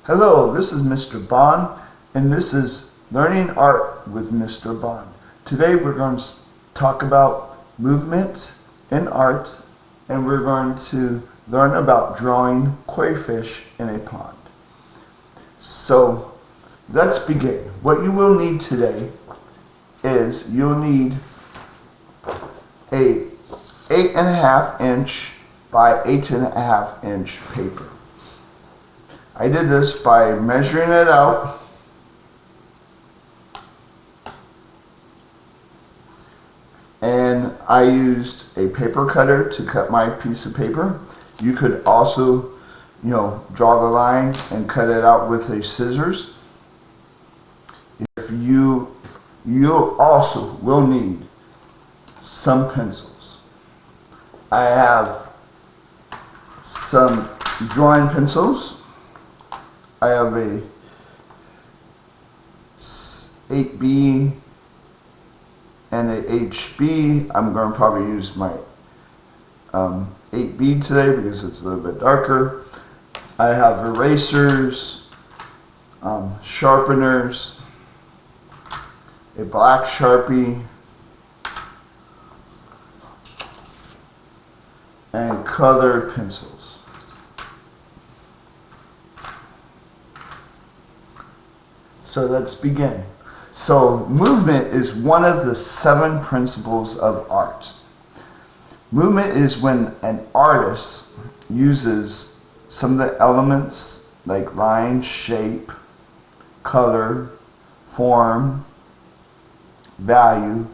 Hello, this is Mr. Bond, and this is Learning Art with Mr. Bond. Today we're going to talk about movement in art, and we're going to learn about drawing koi fish in a pond. So let's begin. What you will need today is you'll need a 8.5 inch by 8.5 inch paper. I did this by measuring it out and I used a paper cutter to cut my piece of paper. You could also, draw the line and cut it out with a scissors. If you also will need some pencils. I have some drawing pencils. I have a 8B and a HB. I'm going to probably use my 8B today because it's a little bit darker. I have erasers, sharpeners, a black Sharpie, and color pencils. So let's begin. So movement is one of the 7 principles of art. Movement is when an artist uses some of the elements like line, shape, color, form, value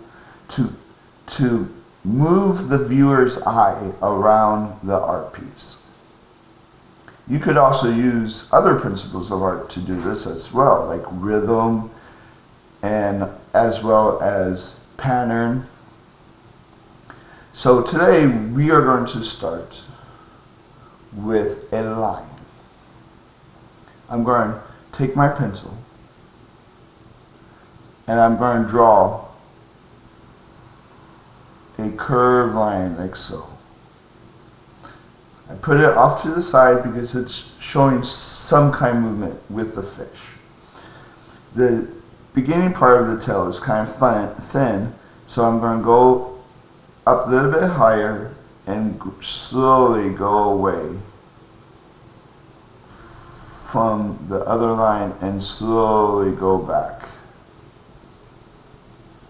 to move the viewer's eye around the art piece. You could also use other principles of art to do this as well, like rhythm and as well as pattern. So today we are going to start with a line. I'm going to take my pencil and I'm going to draw a curved line like so. I put it off to the side because it's showing some kind of movement with the fish. The beginning part of the tail is kind of thin, so I'm going to go up a little bit higher and slowly go away from the other line and slowly go back,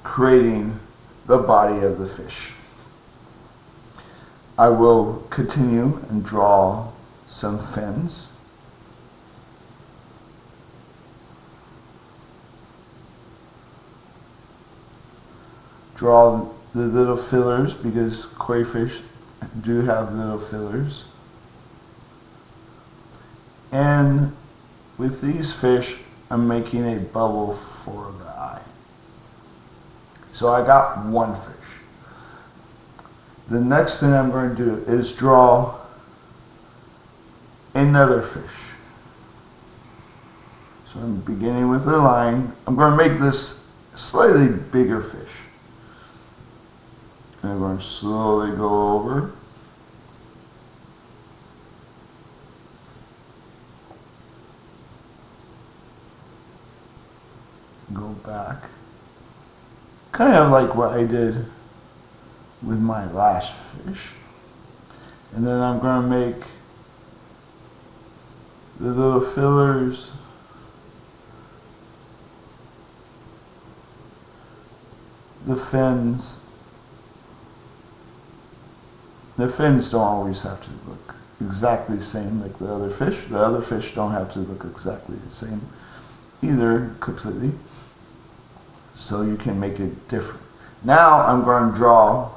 creating the body of the fish. I will continue and draw some fins. Draw the little fillers because koi fish do have little fillers. And with these fish, I'm making a bubble for the eye. So I got one fish. The next thing I'm going to do is draw another fish. So I'm beginning with a line. I'm going to make this slightly bigger fish. And I'm going to slowly go over. Go back. Kind of like what I did with my last fish. And then I'm going to make the little fillers, the fins. The fins don't always have to look exactly the same like the other fish. The other fish don't have to look exactly the same either completely. So you can make it different. Now I'm going to draw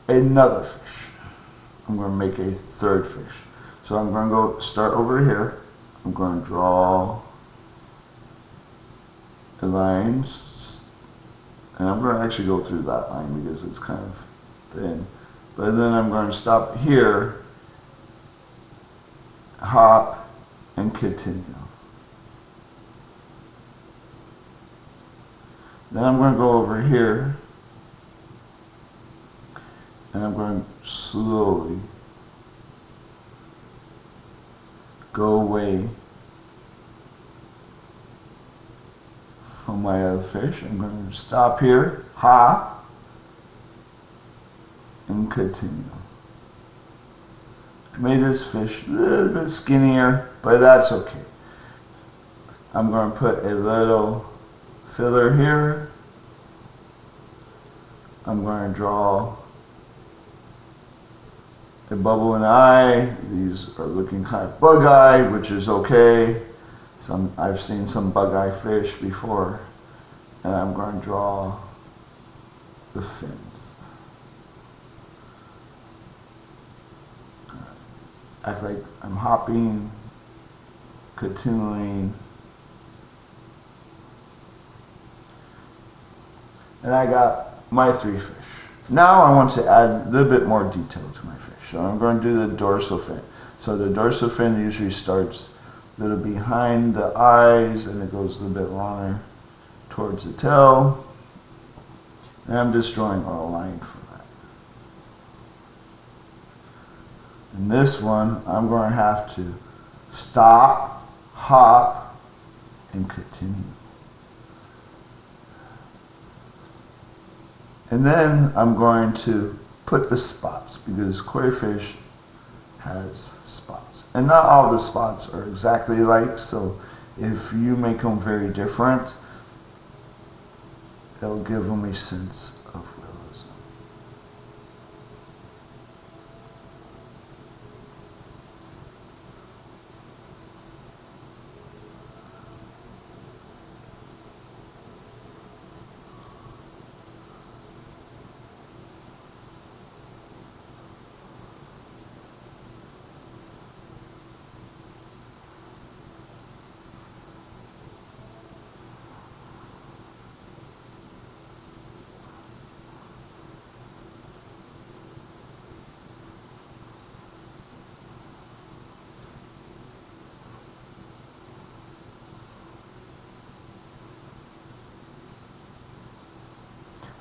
another fish. I'm going to make a third fish. So I'm going to go start over here. I'm going to draw a line, and I'm going to actually go through that line because it's kind of thin. But then I'm going to stop here, hop, and continue. Then I'm going to go over here and I'm going to slowly go away from my other fish. I'm going to stop here, hop, and continue. I made this fish a little bit skinnier, but that's okay. I'm going to put a little filler here. I'm going to draw a bubble in the eye. These are looking kind of bug-eyed, which is okay. I've seen some bug-eye fish before. And I'm going to draw the fins. Act like I'm hopping, continuing. And I got my 3 fish. Now I want to add a little bit more detail to my fish. So I'm going to do the dorsal fin. So the dorsal fin usually starts a little behind the eyes and it goes a little bit longer towards the tail. And I'm just drawing a line for that. And this one, I'm going to have to stop, hop, and continue. And then I'm going to put the spots because koi fish has spots. And not all the spots are exactly alike, so if you make them very different, it'll give them a sense of realism.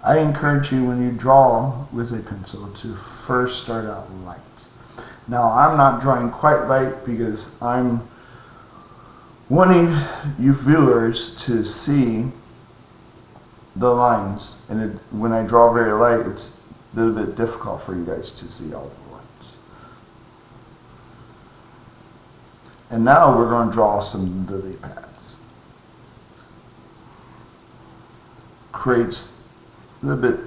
I encourage you when you draw with a pencil to first start out light. Now I'm not drawing quite light because I'm wanting you viewers to see the lines, and when I draw very light it's a little bit difficult for you guys to see all the lines. And now we're going to draw some lily pads. Creates a little bit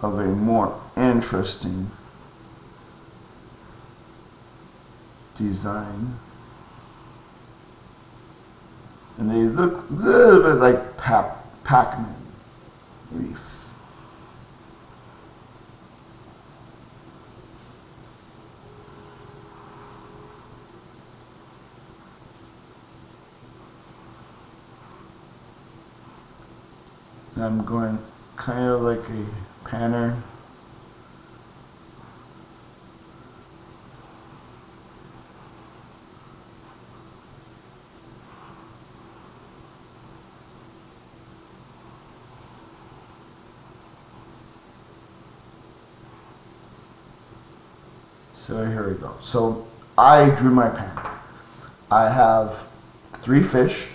of a more interesting design. And they look a little bit like Pac-Man leaf. And I'm going kind of like a pattern. So here we go. So I drew my pattern. I have 3 fish,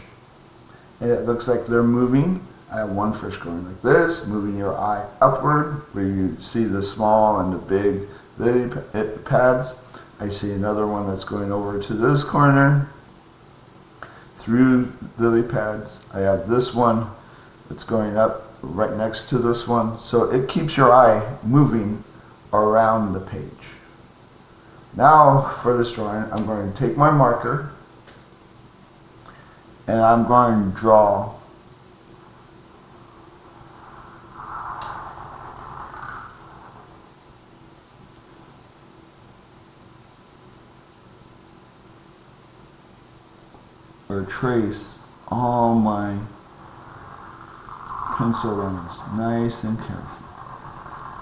and it looks like they're moving. I have 1 fish going like this, moving your eye upward, where you see the small and the big lily pads. I see another one that's going over to this corner, through lily pads. I have this one that's going up right next to this one. So it keeps your eye moving around the page. Now for this drawing, I'm going to take my marker and I'm going to draw or trace all my pencil lines nice and careful.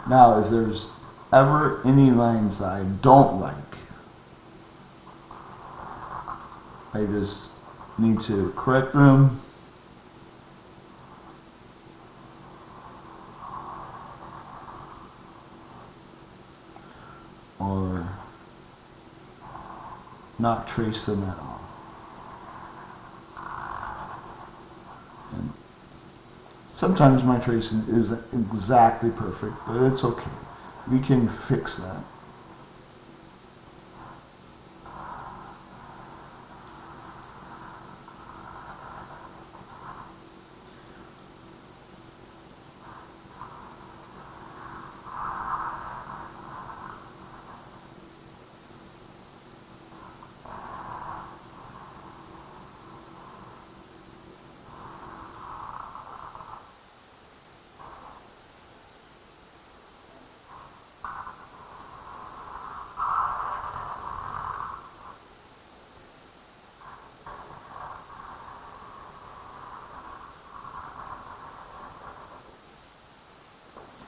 Now if there's ever any lines that I don't like, I just need to correct them. Or not trace them at all. And sometimes my tracing isn't exactly perfect, but it's okay. We can fix that.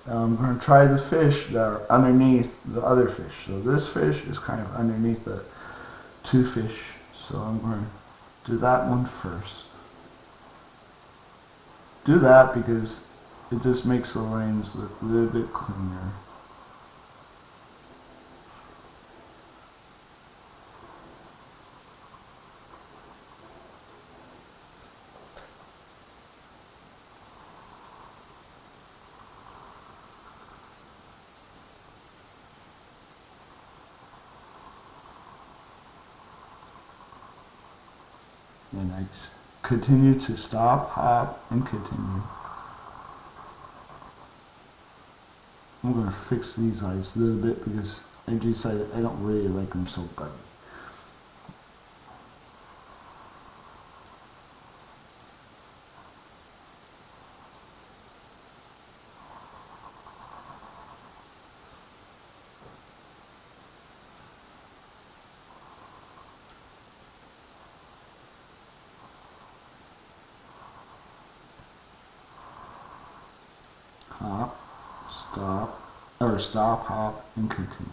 Now I'm going to try the fish that are underneath the other fish. So this fish is kind of underneath the two fish. So I'm going to do that one first. Do that because it just makes the lines look a little bit cleaner. And I just continue to stop, hop, and continue. I'm going to fix these eyes a little bit because I decided I don't really like them so buggy. Hop, stop, or stop, hop, and continue.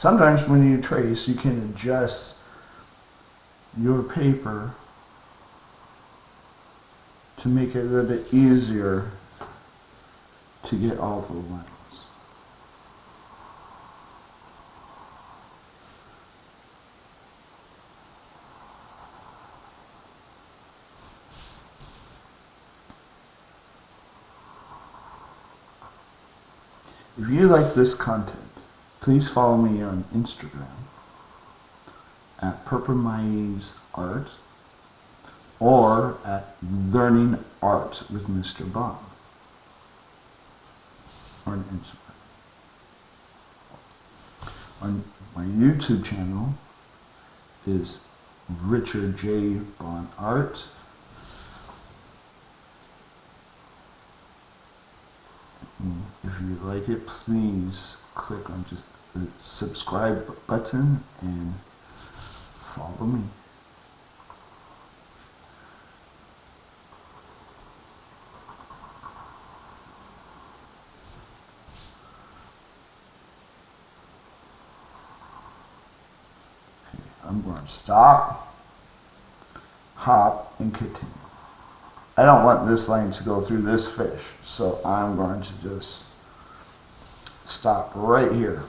Sometimes when you trace, you can adjust your paper to make it a little bit easier to get all the lines. If you like this content, please follow me on Instagram at PurpleMazeArt or at Learning Art with Mr. Bob on Instagram. On my YouTube channel is Richard J. Bond Art. If you like it, please click on just the subscribe button and follow me. I'm going to stop, hop, and continue. I don't want this line to go through this fish, so I'm going to just stop right here.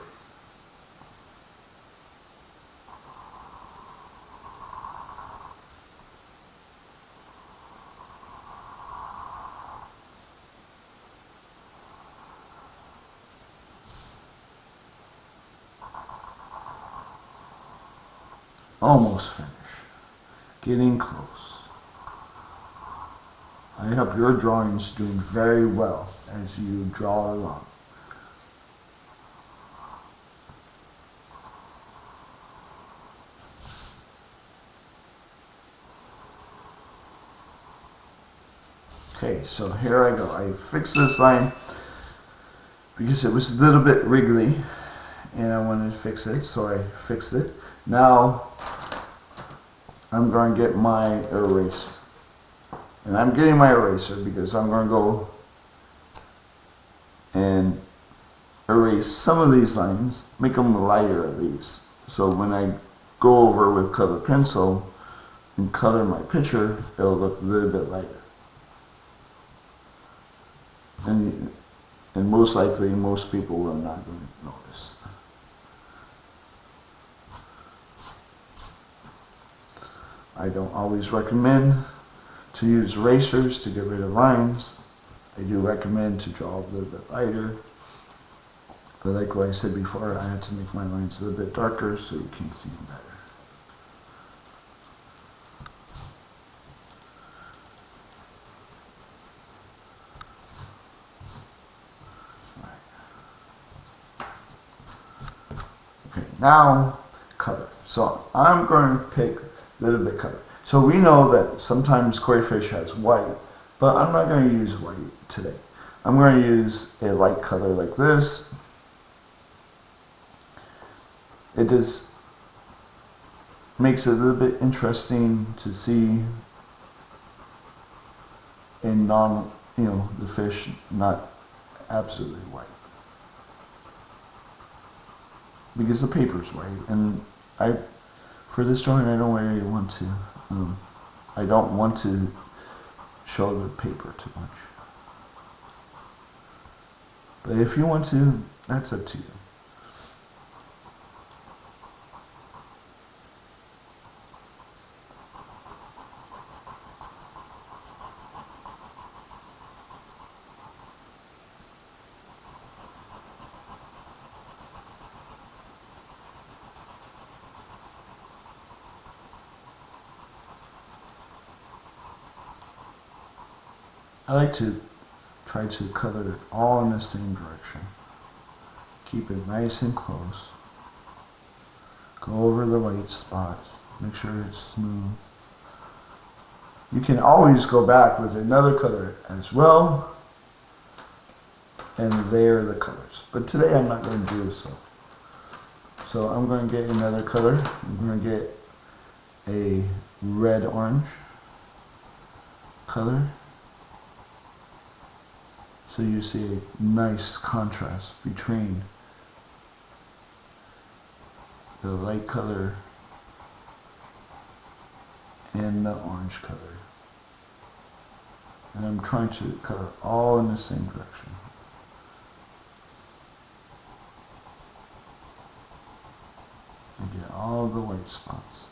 Almost finished. Getting close. I hope your drawing's doing very well as you draw along. Okay, so here I go. I fixed this line because it was a little bit wriggly and I wanted to fix it, so I fixed it. Now I'm going to get my eraser. And I'm getting my eraser because I'm going to go and erase some of these lines, make them lighter at least. So when I go over with colored pencil and color my picture, it'll look a little bit lighter. And most likely, most people are not going to notice. I don't always recommend to use erasers to get rid of lines. I do recommend to draw a little bit lighter. But like what I said before, I had to make my lines a little bit darker so you can see them better. Okay, now color. So I'm going to pick a little bit color. So we know that sometimes koi fish has white, but I'm not going to use white today. I'm going to use a light color like this. It just makes it a little bit interesting to see in the fish not absolutely white. Because the paper's white, and for this drawing I don't really want to. I don't want to show the paper too much. But if you want to, that's up to you. I like to try to color it all in the same direction. Keep it nice and close. Go over the white spots. Make sure it's smooth. You can always go back with another color as well and layer the colors. But today I'm not going to do so. So I'm going to get another color. I'm going to get a red-orange color. So you see a nice contrast between the light color and the orange color. And I'm trying to color all in the same direction. And get all the white spots.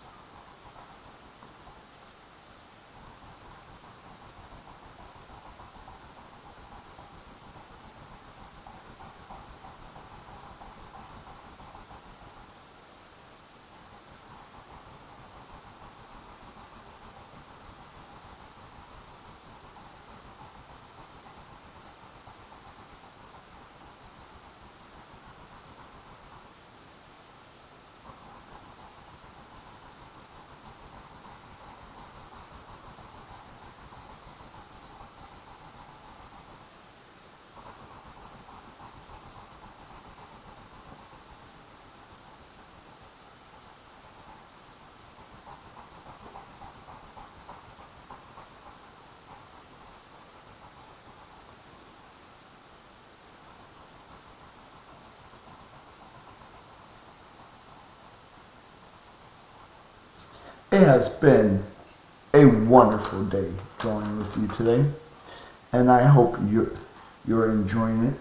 It has been a wonderful day drawing with you today, and I hope you're enjoying it.